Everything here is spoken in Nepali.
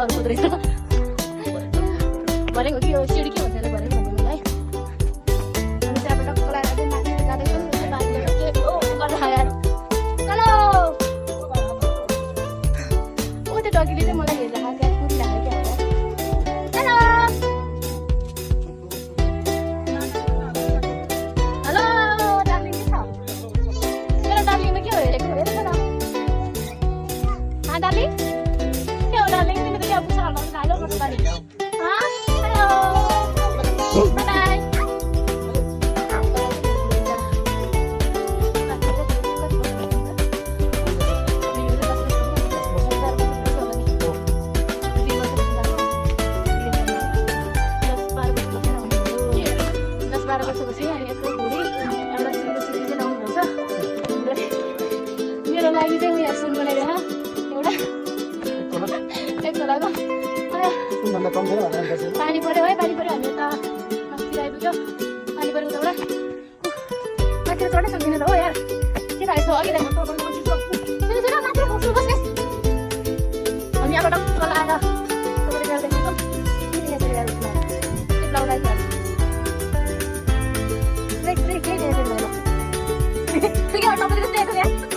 अरू कुद्दैछ भनेको कि यो सिडी के हुन्छ भनेको भने मलाई अनि त्यहाँबाट टक्क लगाएर चाहिँ माथि जाँदैछु बारीले के ओ गर्दा यार हेलो ओ त्यो डगीले चाहिँ मलाई हेरेर त्यहाँ कुदिरहेको क्या हेलो हेलो डार्लिङ के छ मेरो डार्लिङमा के हो हेरेको हेरेको न डार्लिङ के हो डार्लिङ तिमी त क्या पुछा हल्लाउँछ हेलो म त डार्लिङ हेलो बाई बाई मेरो लागि चाहिँ उयो सुन बनाइदिएर एउटा एक तोलाको पानी पऱ्यो है पानी पऱ्यो हामी त माथि आइपुग्यो पानी पऱ्यो उताबाट माथि चढ्नै सक्दैन त हो यार के थाहा छ अघि माथि बस्नु बस्ने हामी अब टक्क लगाएर तपाईँले गएर देखाउँछौँ ब्रेक ब्रेक केही देखेको छैन